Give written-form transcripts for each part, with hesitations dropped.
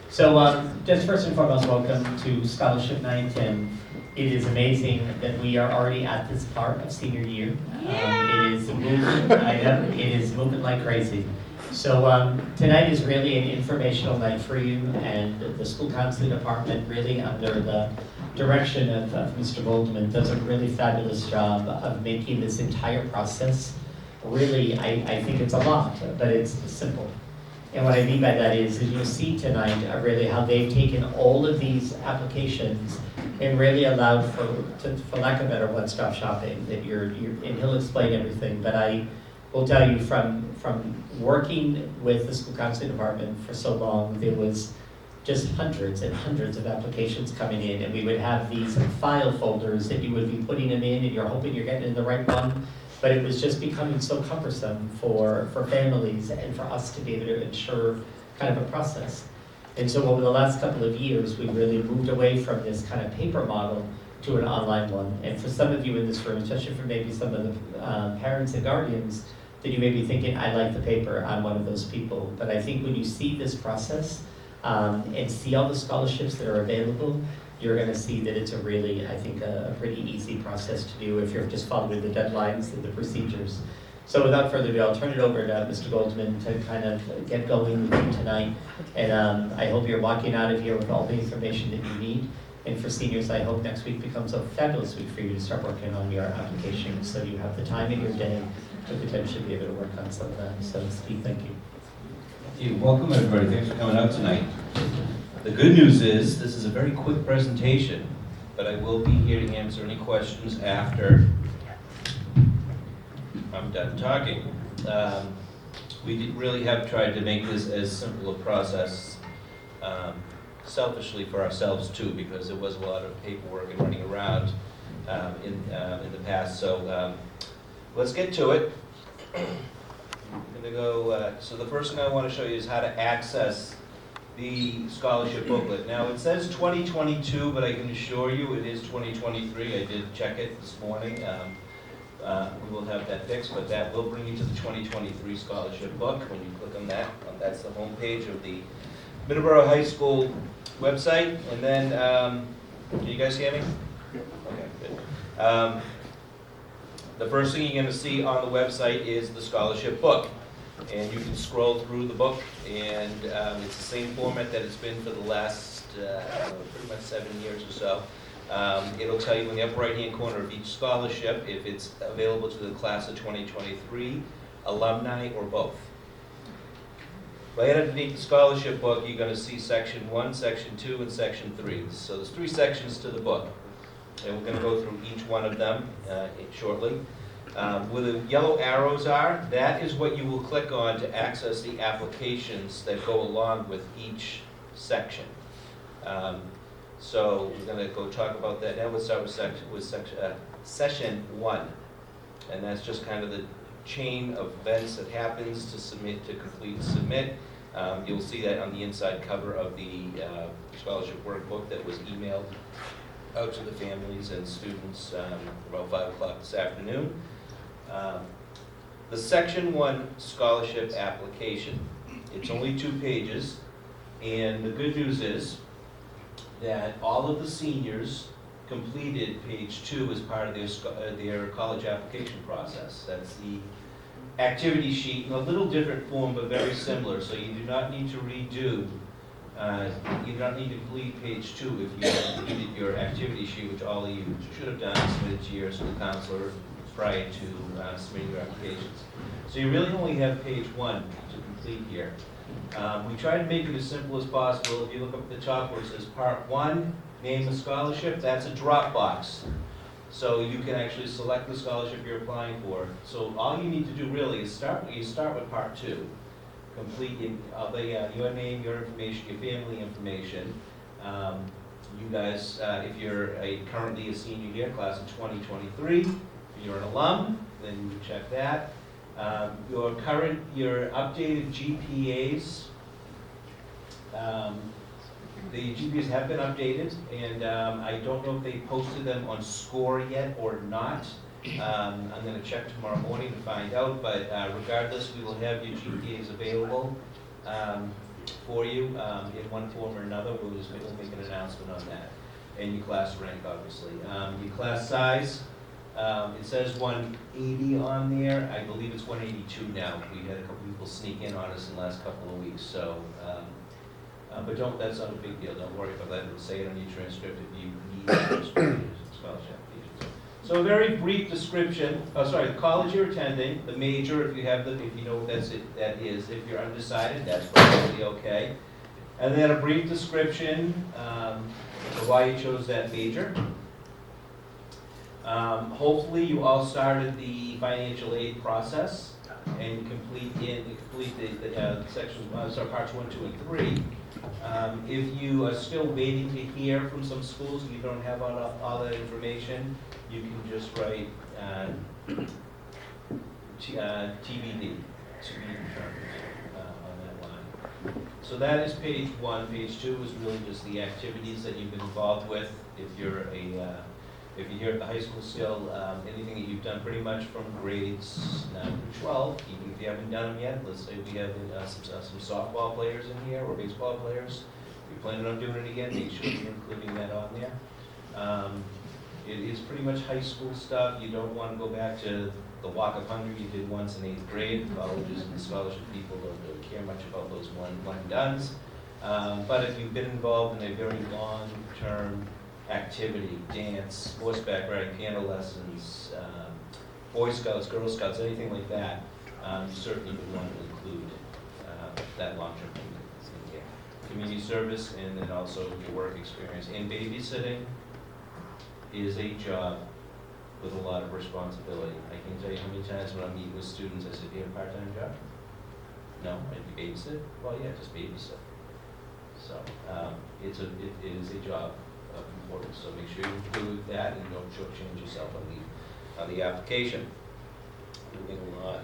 So just first and foremost, welcome to Scholarship Night, and it is amazing that we are already at this part of senior year. It is moving, I know, it is moving like crazy. So tonight is really an informational night for you, and the school counseling department, really under the direction of Mr. Goldman, does a really fabulous job of making this entire process really, I think it's a lot, but it's simple. And what I mean by that is you'll see tonight really how they've taken all of these applications and really allowed for lack of a better one-stop shopping, that and he'll explain everything, but I will tell you from working with the school counseling department for so long, there was just hundreds and hundreds of applications coming in, and we would have these file folders that you would be putting them in, and you're hoping you're getting in the right one. But it was just becoming so cumbersome for families and for us to be able to ensure kind of a process. And so over the last couple of years, we really moved away from this kind of paper model to an online one. And for some of you in this room, especially for maybe some of the parents and guardians, that you may be thinking, I like the paper, I'm one of those people. But I think when you see this process and see all the scholarships that are available, you're going to see that it's a really, I think, a pretty easy process to do if you're just following the deadlines and the procedures. So without further ado, I'll turn it over to Mr. Goldman to kind of get going with you tonight. And I hope you're walking out of here with all the information that you need. And for seniors, I hope next week becomes a fabulous week for you to start working on your application, so you have the time in your day to potentially be able to work on some of that. So Steve, thank you. Thank you. Welcome everybody. Thanks for coming out tonight. The good news is this is a very quick presentation, but I will be here to answer any questions after I'm done talking. We really have tried to make this as simple a process, selfishly for ourselves too, because there was a lot of paperwork and running around in the past. So let's get to it. I'm going to go. So the first thing I want to show you is how to access the scholarship booklet. Now it says 2022, but I can assure you it is 2023. I did check it this morning. We will have that fixed, but that will bring you to the 2023 scholarship book. When you click on that, that's the home page of the Middleborough High School website. And then, can you guys hear me? Okay, good. The first thing you're going to see on the website is the scholarship book. And you can scroll through the book, and it's the same format that it's been for the last pretty much 7 years or so. It'll tell you in the upper right-hand corner of each scholarship if it's available to the class of 2023, alumni, or both. Right underneath the scholarship book, you're going to see Section 1, Section 2, and Section 3. So there's 3 sections to the book, and we're going to go through each one of them shortly. Where the yellow arrows are, that is what you will click on to access the applications that go along with each section. So we're going to go talk about that now. We'll start with session 1, and that's just kind of the chain of events that happens to submit, to complete, submit. You'll see that on the inside cover of the scholarship workbook that was emailed out to the families and students about 5 o'clock this afternoon. The Section 1 scholarship application. It's only 2 pages, and the good news is that all of the seniors completed page 2 as part of their college application process. That's the activity sheet in a little different form, but very similar, so you do not need to redo. You do not need to complete page 2 if you completed your activity sheet, which all of you should have done, submitted to your school counselor prior to submitting your applications. So you really only have page 1 to complete here. We try to make it as simple as possible. If you look up at the top where it says Part 1, name the scholarship, that's a drop box. So you can actually select the scholarship you're applying for. So all you need to do really is start with Part 2. Complete your name, your information, your family information. You guys, if you're currently a senior year, class of 2023, if you're an alum, then you check that. Your updated GPAs. The GPAs have been updated, and I don't know if they posted them on SCORE yet or not. I'm going to check tomorrow morning to find out, but regardless, we will have your GPAs available for you in one form or another. We'll make an announcement on that. And your class rank, obviously. Your class size, it says 180 on there. I believe it's 182 now. We had a couple people sneak in on us in the last couple of weeks, so. But that's not a big deal. Don't worry about that. It'll say it on your transcript if you need scholarship applications. So a very brief description. Oh, sorry. The college you're attending, the major, if you know what that is. If you're undecided, that's probably okay. And then a brief description of why you chose that major. Hopefully, you all started the financial aid process and complete the sections, parts 1, 2, and 3. If you are still waiting to hear from some schools and you don't have all that information, you can just write TBD, to be determined, on that line. So that is page 1. Page 2 is really just the activities that you've been involved with. If you're here at the high school still, anything that you've done pretty much from grades 9 through 12, even if you haven't done them yet. Let's say we have some softball players in here or baseball players. If you're planning on doing it again, make sure you're including that on there. It is pretty much high school stuff. You don't want to go back to the walk of hunger you did once in 8th grade. Colleges and scholarship people don't really care much about those one and dones. But if you've been involved in a very long-term activity, dance, horseback riding, piano lessons, Boy Scouts, Girl Scouts, anything like that, you certainly would want to include that long-term commitment in here. Community service, and then also your work experience. And babysitting is a job with a lot of responsibility. I can tell you how many times when I meet with students, I said, do you have a part-time job? No, I'd be babysit? Well, yeah, just babysit. So it is a job of importance, so make sure you include that and don't shortchange yourself on the application. Moving along.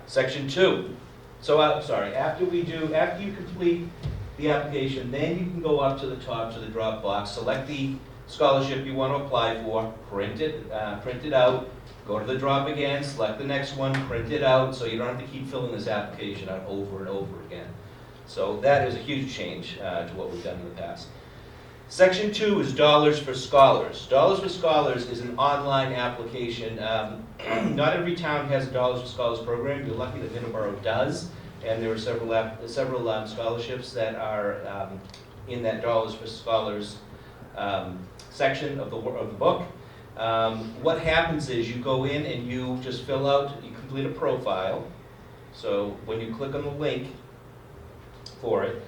Section 2. So after you complete the application, then you can go up to the top to the drop box, select the scholarship you want to apply for, print it out, go to the drop again, select the next one, print it out, so you don't have to keep filling this application out over and over again. So that is a huge change to what we've done in the past. Section 2 is Dollars for Scholars. Dollars for Scholars is an online application. Not every town has a Dollars for Scholars program. You're lucky that Middleborough does, and there are several scholarships that are in that Dollars for Scholars section of the book. What happens is you go in and you just you complete a profile. So when you click on the link for it,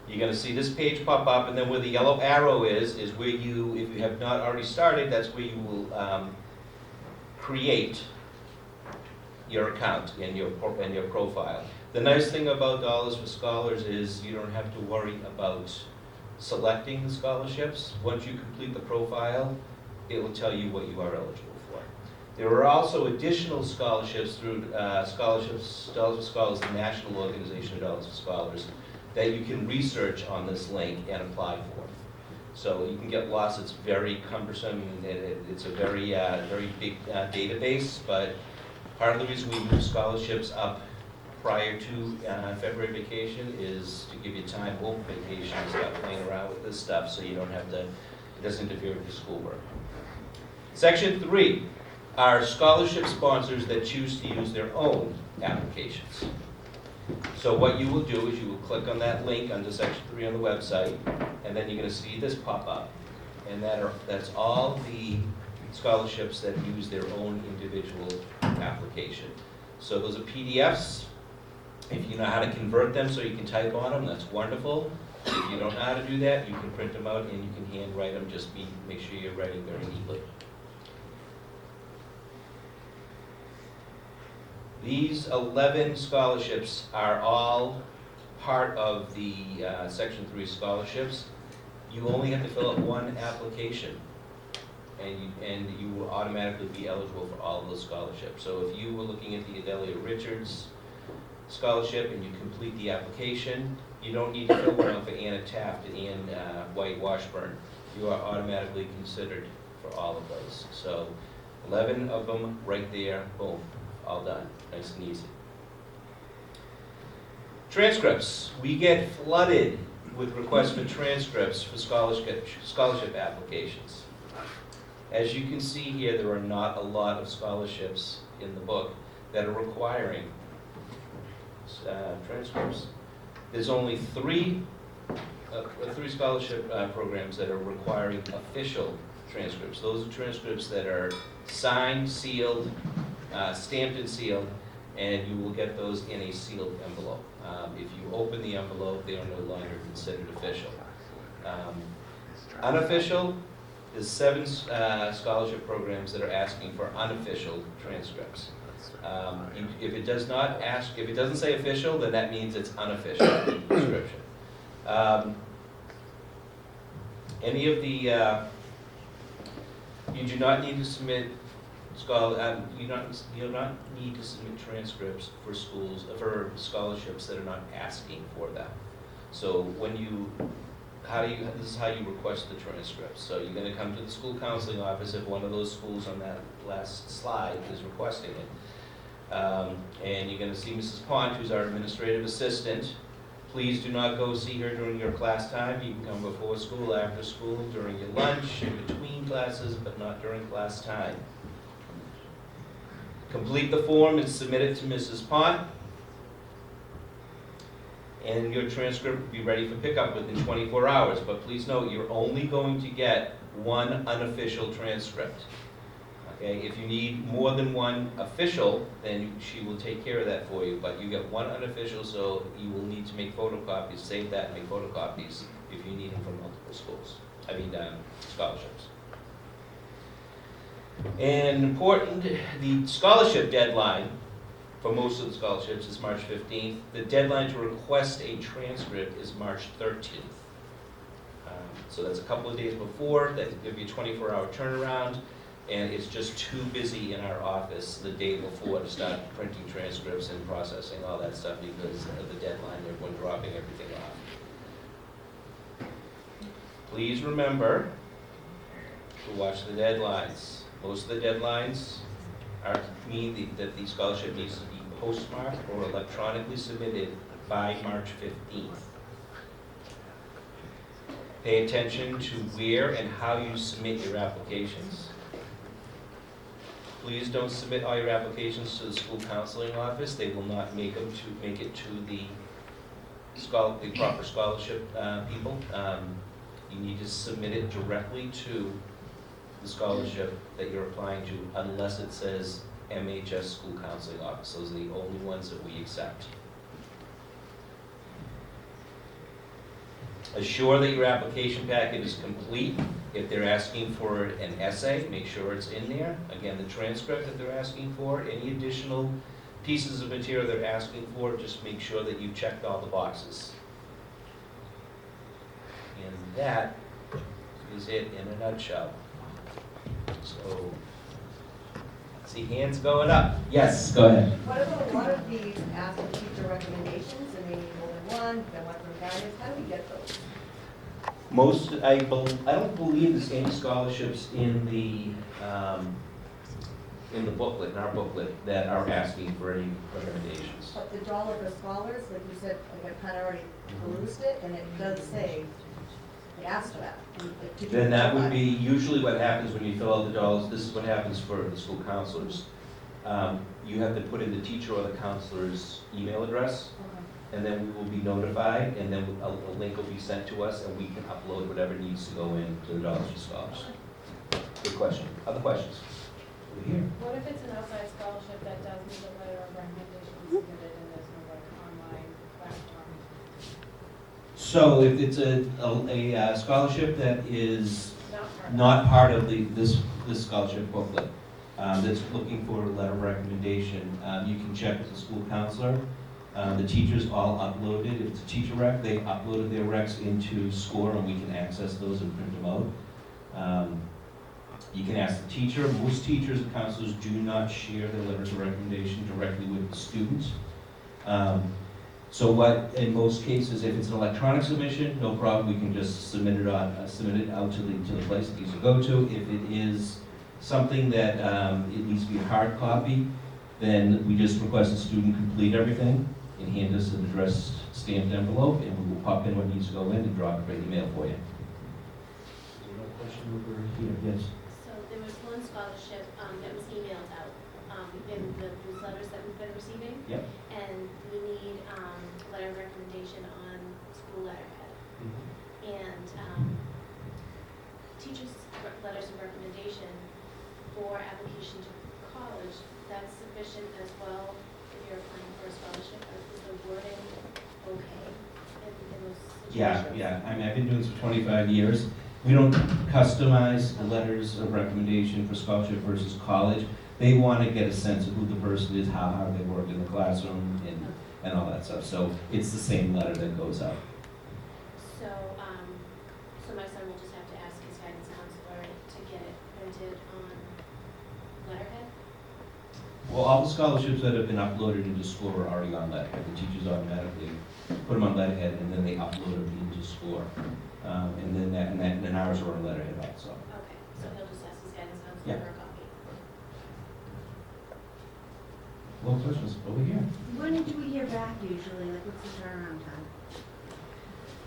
you're going to see this page pop up, and then where the yellow arrow is where if you have not already started, that's where you will create your account and your profile. The nice thing about Dollars for Scholars is you don't have to worry about selecting the scholarships. Once you complete the profile, it will tell you what you are eligible for. There are also additional scholarships through Dollars for Scholars, the national organization of Dollars for Scholars, that you can research on this link and apply for. So you can get lost. It's very cumbersome, and it's a very big database, but part of the reason we move scholarships up prior to February vacation is to give you time over vacation to stop playing around with this stuff so you don't have to, it doesn't interfere with your schoolwork. Section 3 are scholarship sponsors that choose to use their own applications. So what you will do is you will click on that link under Section 3 on the website, and then you're going to see this pop up. And that's all the scholarships that use their own individual application. So those are PDFs. If you know how to convert them so you can type on them, that's wonderful. If you don't know how to do that, you can print them out and you can handwrite them. Just make sure you're writing very neatly. These 11 scholarships are all part of the Section 3 scholarships. You only have to fill out one application, and you will automatically be eligible for all of those scholarships. So if you were looking at the Adelia Richards scholarship and you complete the application, you don't need to fill one out for Anna Taft and Ann White Washburn. You are automatically considered for all of those. So 11 of them right there, boom, all done, nice and easy. Transcripts. We get flooded with requests for transcripts for scholarship applications. As you can see here, there are not a lot of scholarships in the book that are requiring transcripts. There's only three scholarship programs that are requiring official transcripts. Those are transcripts that are signed, sealed, stamped and sealed, and you will get those in a sealed envelope. If you open the envelope, they are no longer considered official. Unofficial, there's 7 scholarship programs that are asking for unofficial transcripts. If it doesn't say official, then that means it's unofficial in the description. Any of the, you do not need to submit you do not need to submit transcripts for for scholarships that are not asking for them. So when this is how you request the transcripts. So you're going to come to the school counseling office if one of those schools on that last slide is requesting it. And you're going to see Mrs. Pont, who's our administrative assistant. Please do not go see her during your class time. You can come before school, after school, during your lunch, in between classes, but not during class time. Complete the form and submit it to Mrs. Pont. And your transcript will be ready for pickup within 24 hours. But please note, you're only going to get one unofficial transcript. Okay, if you need more than one official, then she will take care of that for you. But you get one unofficial, so you will need to make photocopies, save that and make photocopies if you need them from multiple scholarships. And important, the scholarship deadline for most of the scholarships is March 15th. The deadline to request a transcript is March 13th. So that's a couple of days before. That will give you a 24-hour turnaround. And it's just too busy in our office the day before to start printing transcripts and processing all that stuff because of the deadline, everyone dropping everything off. Please remember to watch the deadlines. Most of the deadlines mean that the scholarship needs to be postmarked or electronically submitted by March 15th. Pay attention to where and how you submit your applications. Please don't submit all your applications to the school counseling office. They will not make it to the proper scholarship people. You need to submit it directly to the scholarship that you're applying to, unless it says MHS School Counseling Office. Those are the only ones that we accept. Assure that your application packet is complete. If they're asking for an essay, make sure it's in there. Again, the transcript that they're asking for, any additional pieces of material they're asking for, just make sure that you've checked all the boxes. And that is it in a nutshell. So, see hands going up. Yes, go ahead. What about a lot of these ask for teacher recommendations, and they need more than one, then one from guidance, how do we get those? I don't believe there's any scholarships in the booklet, in our booklet, that are asking for any recommendations. But the dollar for scholars, like you said, like I kind of already perused it, and it does say, it asks for that. Then that would be usually what happens when you fill out the dollars. This is what happens for the school counselors. You have to put in the teacher or the counselor's email address, and then we will be notified, and then a link will be sent to us, and we can upload whatever needs to go into the dollars for scholars. Good question. Other questions? Over here. What if it's an outside scholarship that does need a letter of recommendation submitted and there's no like online platform? So if it's a scholarship that is Not part of it. not part of this scholarship booklet, that's looking for a letter of recommendation, you can check with the school counselor. The teachers all uploaded, if it's a teacher rec, they uploaded their recs into SCORE, and we can access those and print them out. You can ask the teacher. Most teachers and counselors do not share their letters of recommendation directly with the students. So what, in most cases, if it's an electronic submission, no problem, we can just submit it out to the place it needs to go to. If it is something that it needs to be a hard copy, then we just request the student complete everything, and hand us an addressed stamped envelope, and we will pop in what needs to go in and drop it right in the mail for you. Is there no question over here? Yes. So there was one scholarship that was emailed out in the newsletters that we've been receiving. Yep. And we need a letter of recommendation on school letterhead. And teachers' letters of recommendation for application to college, that's sufficient as well if you're applying for a scholarship? Is the wording okay in those situations? Yeah. I mean, I've been doing this for 25 years. We don't customize the letters of recommendation for scholarship versus college. They want to get a sense of who the person is, how hard they work in the classroom, and all that stuff. So it's the same letter that goes out. So, so my son will just have to ask his guidance counselor to get it printed on letterhead? Well, all the scholarships that have been uploaded into SCORE are already on letterhead. The teachers automatically put them on letterhead, and then they upload them into SCORE. And then ours are on letterhead also. Okay, so he'll just ask his guidance counselor Yeah. for a copy. Well, questions over here. When do we hear back usually? Like, what's the turnaround time?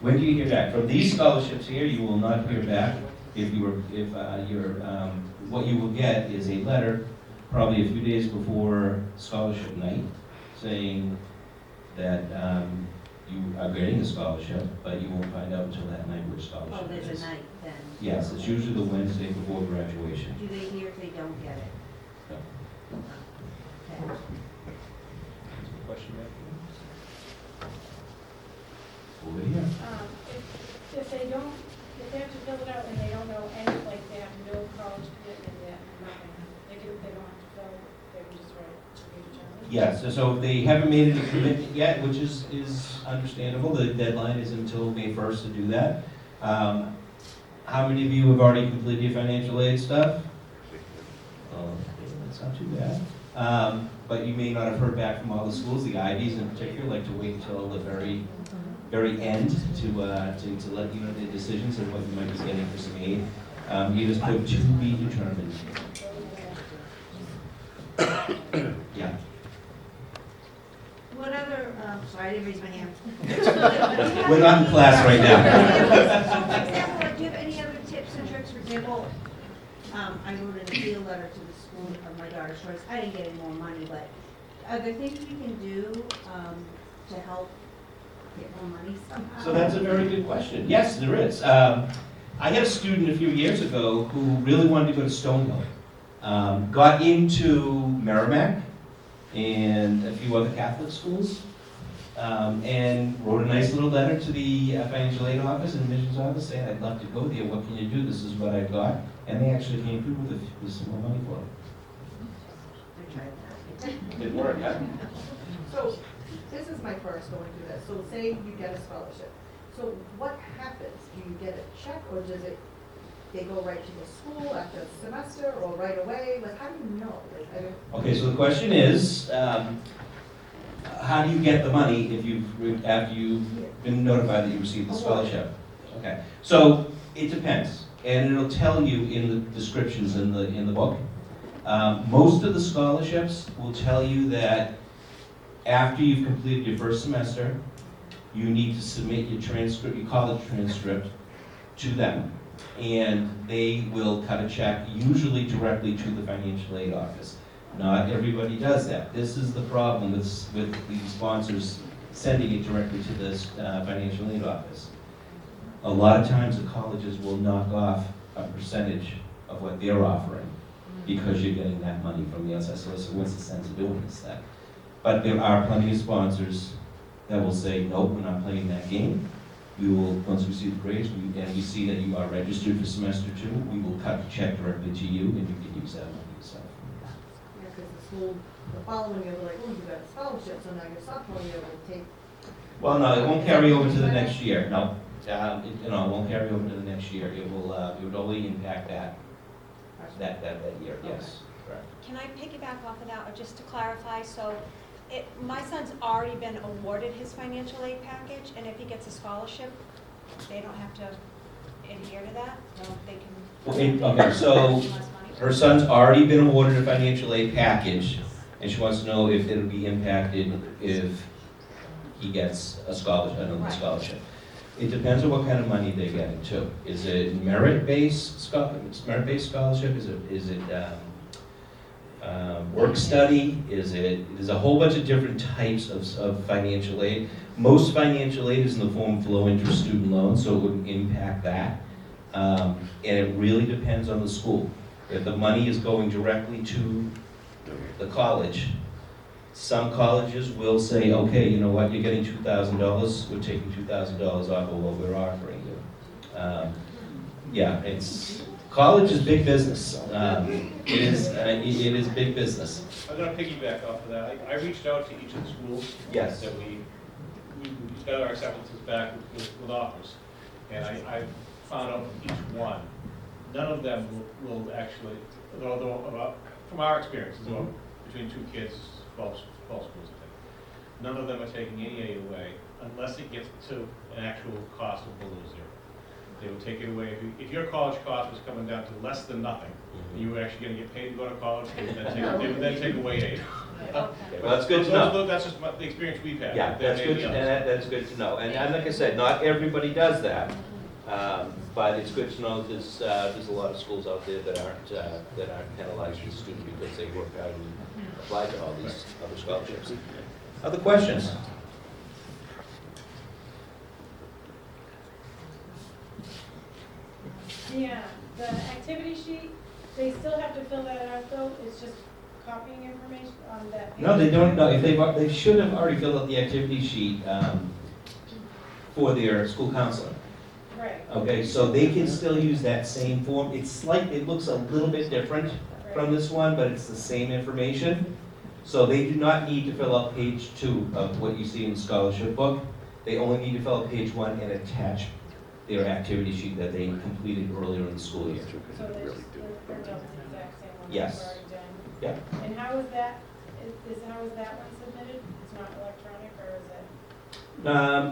When do you hear back? From these scholarships here, you will not hear back. What you will get is a letter, probably a few days before scholarship night, saying that you are getting a scholarship, but you won't find out until that night which scholarship Oh, it there's is. a night then. Yes, it's usually the Wednesday before graduation. Do they hear if they don't get it? No. Okay. Question over here. If they don't, if they have to fill it out and they don't know any, like they have no college commitment yet, nothing, they don't have to fill, they can just write to be determined? Yes, so if they haven't made any commitment yet, which is understandable, the deadline is until May 1st to do that. How many of you have already completed your financial aid stuff? That's not too bad. But you may not have heard back from all the schools, the IVs in particular, like to wait until the very end to let you know their decisions and what you might be getting for some aid. You just put to be determined. Yeah. What other, sorry, I didn't raise my hand. We're not in class right now. For example, like, do you have any other tips and tricks? For example, I wrote an appeal letter to the school of my daughter's choice. I didn't get any more money, but are there things we can do to help get more money somehow? So that's a very good question. Yes, there is. I had a student a few years ago who really wanted to go to Stonehill. Got into Merrimack and a few other Catholic schools, and wrote a nice little letter to the financial aid office and admissions office saying, I'd love to go there, what can you do, this is what I've got. And they actually came through with some more money for it. I tried that. Didn't work, huh? So, this is my first going through this. So say you get a scholarship. So what happens? Do you get a check or does it, they go right to the school after the semester or right away? Like, how do you know? Like, I don't. Okay, so the question is, how do you get the money after you've been notified that you received the scholarship? Okay, so it depends, and it'll tell you in the descriptions in the book. Most of the scholarships will tell you that after you've completed your first semester, you need to submit your transcript, your college transcript, to them, and they will cut a check, usually directly to the financial aid office. Not everybody does that. This is the problem with the sponsors sending it directly to this financial aid office. A lot of times the colleges will knock off a percentage of what they're offering because you're getting that money from the outside. So what's the sense of doing this then? But there are plenty of sponsors that will say, nope, we're not playing that game. We will, once we see the grades, and we see that you are registered for semester 2, we will cut the check directly to you and you can use that money yourself. Yeah, because the school, the following year, they're like, oh, you got a scholarship, so now your sophomore year will take. Well, no, it won't carry over to the next year, no. It won't carry over to the next year. It will only impact that year, yes, correct. Can I piggyback off of that, or just to clarify, so my son's already been awarded his financial aid package, and if he gets a scholarship, they don't have to adhere to that? They can. Okay, so Less money? her son's already been awarded a financial aid package, and she wants to know if it'll be impacted if he gets a scholarship, another Right. scholarship. It depends on what kind of money they're getting too. Is it merit-based scholarship? Is it work study? There's a whole bunch of different types of financial aid. Most financial aid is in the form of low-interest student loans, so it wouldn't impact that. And it really depends on the school. If the money is going directly to the college, some colleges will say, okay, you know what, you're getting $2,000, we're taking $2,000 off of what we're offering you. Yeah, college is big business. It is big business. I'm gonna piggyback off of that. I reached out to each of the schools Yes. that we got our acceptances back with offers. And I found out from each one, none of them will actually, although, from our experiences, between two kids, 12 schools, I think, none of them are taking any aid away unless it gets to an actual cost of below zero. They would take it away, if your college cost was coming down to less than nothing, and you were actually gonna get paid to go to college, they would then take away aid. Well, that's good to know. That's just the experience we've had. Yeah, There that's may good, be and others. that's good to know. And like I said, not everybody does that, but it's good to know there's a lot of schools out there that aren't penalizing the student because they work out and apply to all these other scholarships. Other questions? Yeah, the activity sheet, they still have to fill that out though, it's just copying information on that page? No, they don't, no, if they should have already filled out the activity sheet for their school counselor. Right, Okay, so they can still use that same form. It looks a little bit different from this one, but it's the same information. So they do not need to fill out page 2 of what you see in the scholarship book. They only need to fill out page 1 and attach their activity sheet that they completed earlier in the school year. so they're just, they're done the exact same one Yes. that's already done? Yeah. And how is that, how is that one submitted? It's not electronic or is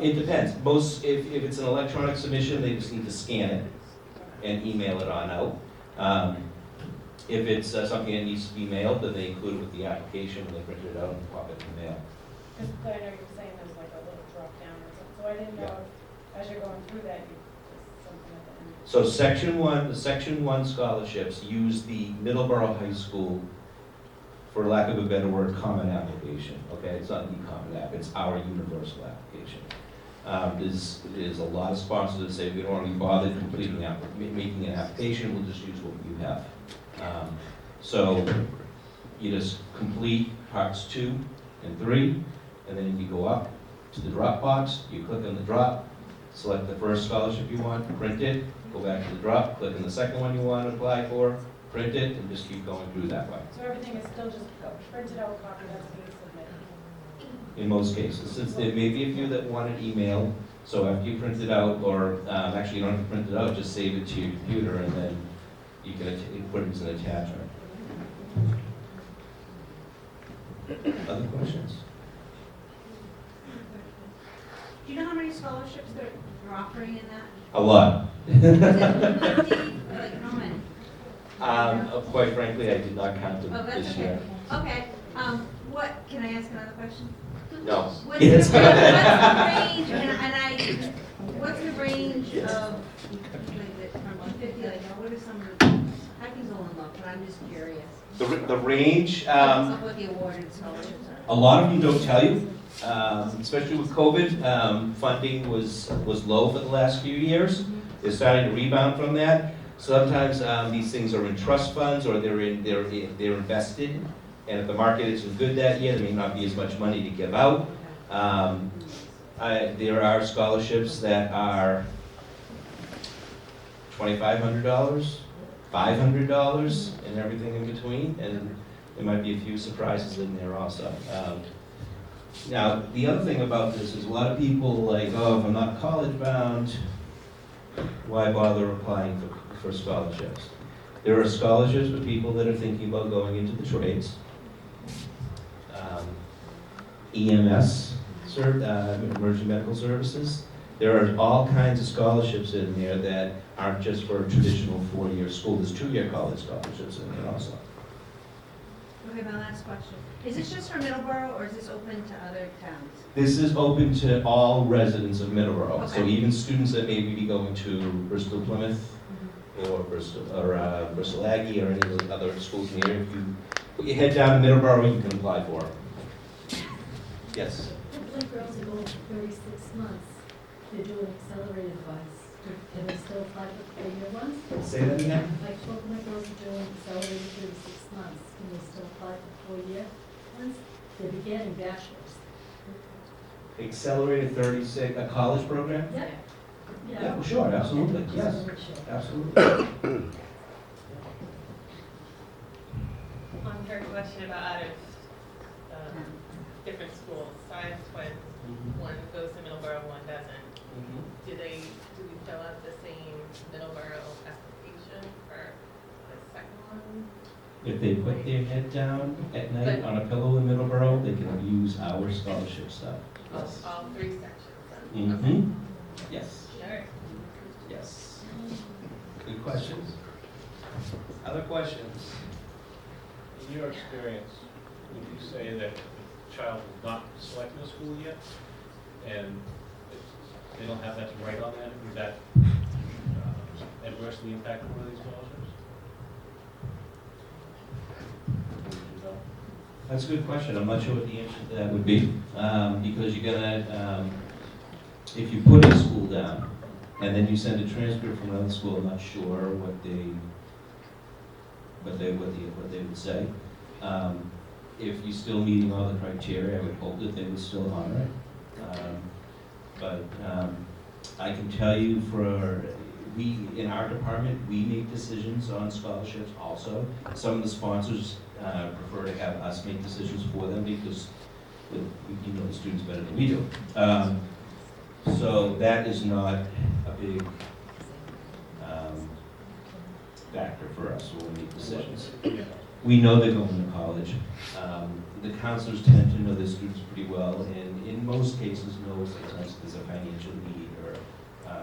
it? It depends. If it's an electronic submission, they just need to scan it and email it on out. If it's something that needs to be mailed, then they include it with the application and they print it out and pop it in the mail. Because I know you're saying there's like a little drop down or something, so I didn't know if, as you're going through that, you, just something at the end. So the Section 1 scholarships use the Middleborough High School, for lack of a better word, common application, okay? It's not the common app, it's our universal application. There's a lot of sponsors that say we don't want to be bothered making an application, we'll just use what you have. So you just complete parts 2 and 3, and then you go up to the drop box, you click on the drop, select the first scholarship you want, print it, go back to the drop, click on the second one you want to apply for, print it, and just keep going through that way. So everything is still just a printed out copy that's being submitted? In most cases, since there may be a few that want it emailed, so after you print it out, or actually you don't have to print it out, just save it to your computer, and then you can put it as an attachment. Other questions? Do you know how many scholarships they're offering in that? A lot. Is it 50? Like, how many? Quite frankly, I did not count them Oh, that's this okay. year. Okay, can I ask another question? No. What's the range, what's the range of, like, from 150, like, what are some of the, I can go and look, but I'm just curious. The range, What the awarded scholarships are. a lot of you don't tell you, especially with COVID. Funding was low for the last few years. They're starting to rebound from that. Sometimes these things are in trust funds or they're invested. And if the market isn't good that year, there may not be as much money to give out. There are scholarships that are $2,500, $500, and everything in between. And there might be a few surprises in there also. Now, the other thing about this is a lot of people like, oh, if I'm not college bound, why bother applying for scholarships? There are scholarships for people that are thinking about going into the trades. EMS, emergency medical services. There are all kinds of scholarships in there that aren't just for a traditional 4-year school. There's 2-year college scholarships in there also. Okay, my last question. Is this just for Middleborough or is this open to other towns? This is open to all residents of Middleborough, so Okay. even students that maybe be going to Bristol Plymouth or Bristol Aggie or any of the other schools in the area, if you put your head down to Middleborough, you can apply for it. Yes? Like girls are going for 36 months, they're doing accelerated device. Can they still apply for 4-year ones? Say that again? Like both my girls are doing accelerated 36 months, can they still apply for 4-year ones? They're beginning bachelor's. Accelerated 36, a college program? Yeah. Yeah, well, sure, absolutely, Just yes, to make sure. absolutely. On her question about out of different schools, so I have twins, one goes to Middleborough, one doesn't. Do we fill out the same Middleborough application for the second one? If they put their head down at night on a pillow in Middleborough, they can use our scholarship stuff. Yes. All three sections then? Mm-hmm, yes, Okay. All right. yes. Good questions. Other questions? In your experience, would you say that the child is not selected a school yet, and they don't have that to write on that, would that adversely impact one of these scholarships? No? That's a good question. I'm not sure what the answer to that would be, because you're gonna, if you put a school down and then you send a transcript from another school, I'm not sure what they would say. If you're still meeting all the criteria, I would hope that they would still honor it. But I can tell you in our department, we make decisions on scholarships also. Some of the sponsors prefer to have us make decisions for them because you know the students better than we do. So that is not a big factor for us when we make decisions. Yeah. We know they're going to college. The counselors tend to know their students pretty well, and in most cases know sometimes there's a financial need or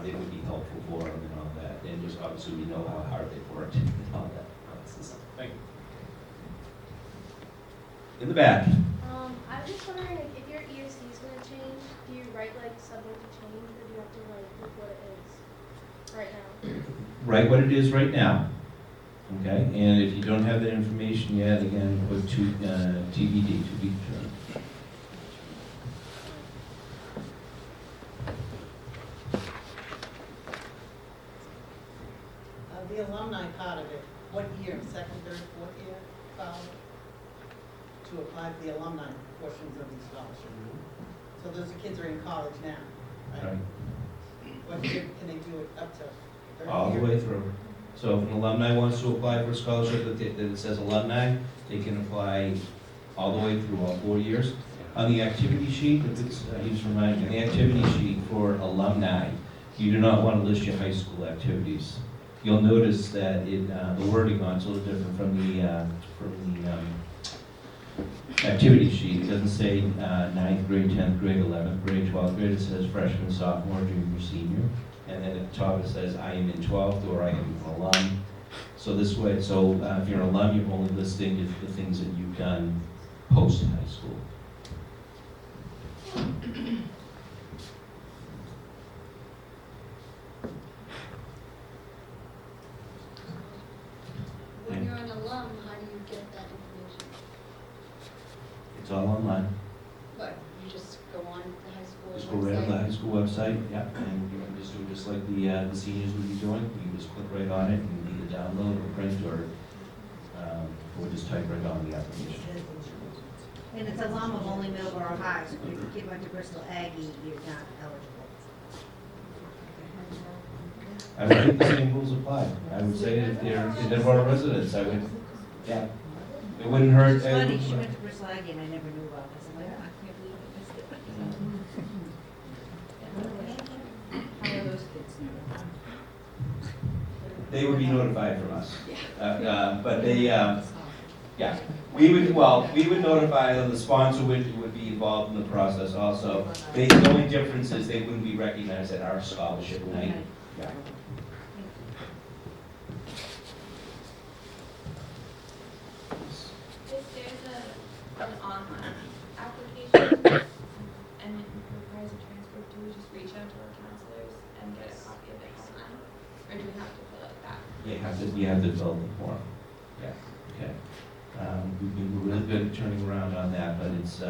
they would be helpful for them and all that. And just obviously we know how hard they've worked and all that. Thank you. In the back. I was just wondering if your ESC is gonna change, do you write like subject to change, or do you have to write like what it is right now? Write what it is right now. Okay, and if you don't have that information yet, again, put TBD, to be determined. The alumni part of it, what year, second, third, fourth year, college? To apply for the alumni portions of the scholarship. So those kids are in college now, right? Right. What year can they do it up to? Third All the year? way through. So if an alumni wants to apply for a scholarship that it says alumni, they can apply all the way through all 4 years. On the activity sheet, he just reminded me, on the activity sheet for alumni, you do not want to list your high school activities. You'll notice that the wording on it's a little different from the activity sheet. It doesn't say 9th grade, 10th grade, 11th grade, 12th grade. It says freshman, sophomore, junior, senior. And then at the top it says, I am in 12th, or I am an alum. So this way, if you're an alum, you're only listing the things that you've done post-high school. When you're an alum, how do you get that information? It's all online. But you just go on the high school Just go right on the website? high school website, yeah, and you can just do it just like the seniors would be doing. You can just click right on it and either download or print or just type right on the application. And it's alum of only Middleborough High, so if your kid went to Bristol Aggie, you're not eligible. I would think the same rules apply. I would say if they're Middleborough residents, I would, yeah. It wouldn't hurt. It's funny, she went to Bristol Aggie and I never knew about this. I'm like, I can't believe I missed it. How are those kids know? They would be notified from us. But they, yeah, we would notify them, the sponsor would be involved in the process also. The only difference is they wouldn't be recognized at our scholarship night. Yeah. If there's do have to fill out that. You have to fill the form. Yeah, okay. We've been really good at turning around on that, but it's,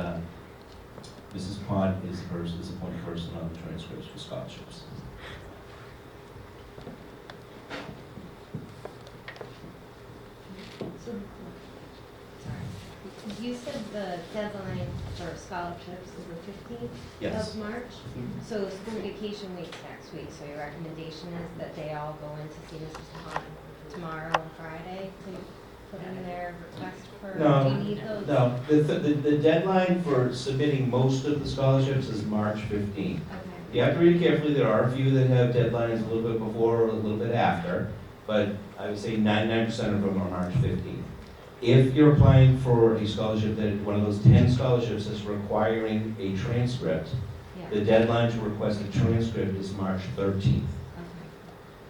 Mrs. Pond is the point person on the transcripts for scholarships. So, Sorry. You said the deadline for scholarships is the 15th Yes. of March? So school vacation week's next week, so your recommendation is that they all go in to see Mrs. Pond tomorrow and Friday to put in their request for, do you need those? No, the deadline for submitting most of the scholarships is March 15th. Okay. You have to read it carefully. There are a few that have deadlines a little bit before or a little bit after, but I would say 99% of them are March 15th. If you're applying for a scholarship that, one of those 10 scholarships is requiring a transcript, Yeah. the deadline to request a transcript is March 13th.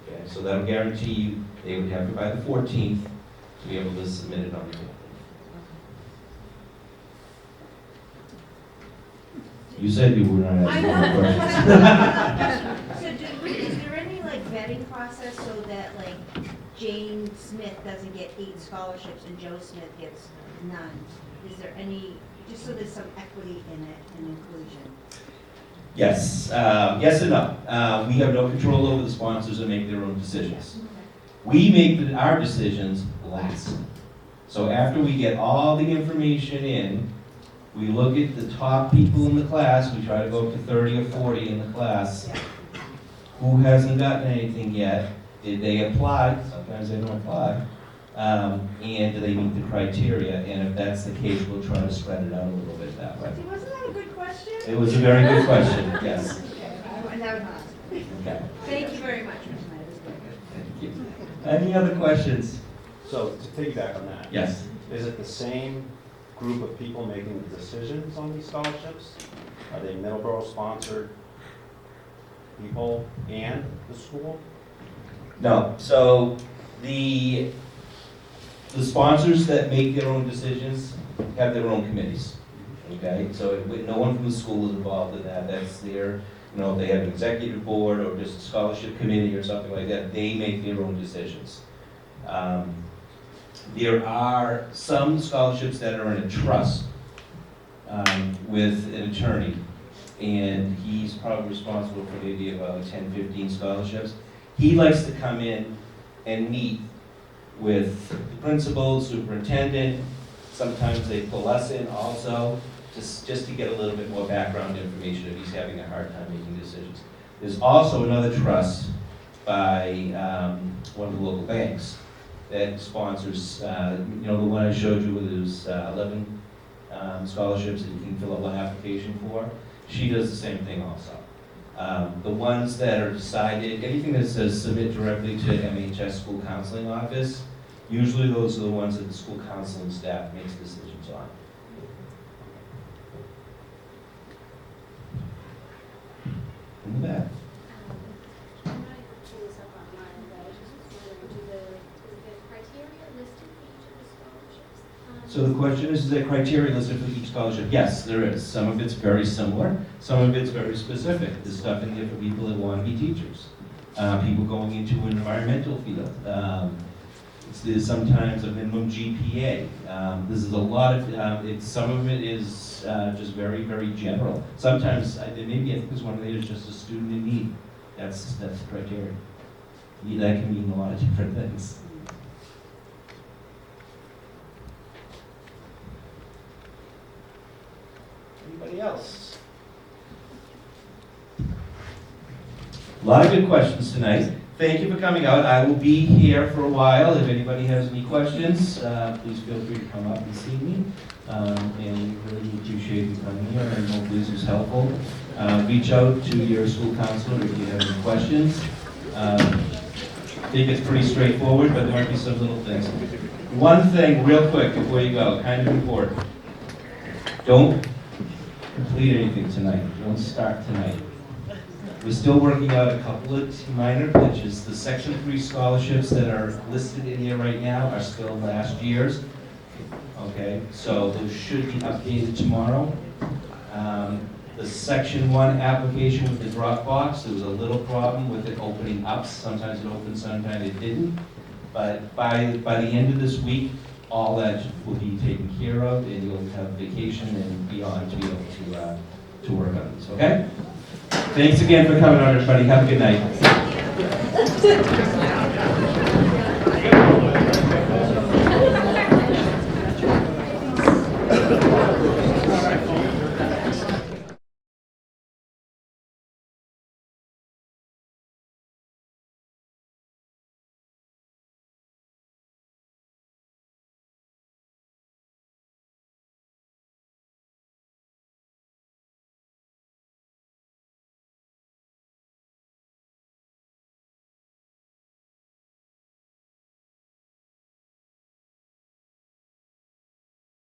Okay. Okay, so that'll guarantee you, they would have it by the 14th to be able to submit it on the 15th. You said you were not I asking more know. questions. So is there any like vetting process so that like Jane Smith doesn't get 8 scholarships and Joe Smith gets none? Is there any, just so there's some equity in it and inclusion? Yes, yes and no. We have no control over the sponsors and make their own decisions. We make our decisions last. So after we get all the information in, we look at the top people in the class, we try to go up to 30 or 40 in the class. Who hasn't gotten anything yet? Did they apply? Sometimes they don't apply. And do they meet the criteria? And if that's the case, we'll try to spread it out a little bit that way. See, wasn't that a good question? It was a very good question, yes. Okay. Thank you very much. Thank you. Any other questions? So to piggyback on that. Yes. Is it the same group of people making the decisions on these scholarships? Are they Middleborough-sponsored people and the school? No, so the sponsors that make their own decisions have their own committees, okay? So no one from the school is involved in that, that's their, you know, if they have an executive board or just a scholarship committee or something like that, they make their own decisions. There are some scholarships that are in a trust with an attorney, and he's probably responsible for maybe about 10, 15 scholarships. He likes to come in and meet with the principal, superintendent. Sometimes they pull us in also, just to get a little bit more background information if he's having a hard time making decisions. There's also another trust by one of the local banks that sponsors, you know, the one I showed you with those 11 scholarships that you can fill out one application for. She does the same thing also. The ones that are decided, anything that says submit directly to MHS School Counseling Office, usually those are the ones that the school counseling staff makes decisions on. In the back. I'm not pulling this up online, but I just wondering, is the criteria listed for each of the scholarships? So the question is there criteria listed for each scholarship? Yes, there is. Some of it's very similar, some of it's very specific. There's stuff in there for people that want to be teachers, people going into an environmental field. There's sometimes a minimum GPA. This is a lot of, some of it is just very, very general. Sometimes, maybe I think this one is just a student in need. That's the criteria. That can mean a lot of different things. Anybody else? A lot of good questions tonight. Thank you for coming out. I will be here for a while. If anybody has any questions, please feel free to come up and see me. And we really appreciate you coming here, and hopefully this was helpful. Reach out to your school counselor if you have any questions. I think it's pretty straightforward, but there might be some little things. One thing, real quick, before you go, kind of important. Don't complete anything tonight. Don't start tonight. We're still working out a couple of minor glitches. The Section 3 scholarships that are listed in here right now are still last year's. Okay, so those should be updated tomorrow. the section 1 application with the Dropbox. There was a little problem with it opening up. Sometimes it opened, sometimes it didn't. But by the end of this week, all that will be taken care of, and you'll have vacation and beyond to be able to work on this, okay? Thanks again for coming on, everybody. Have a good night.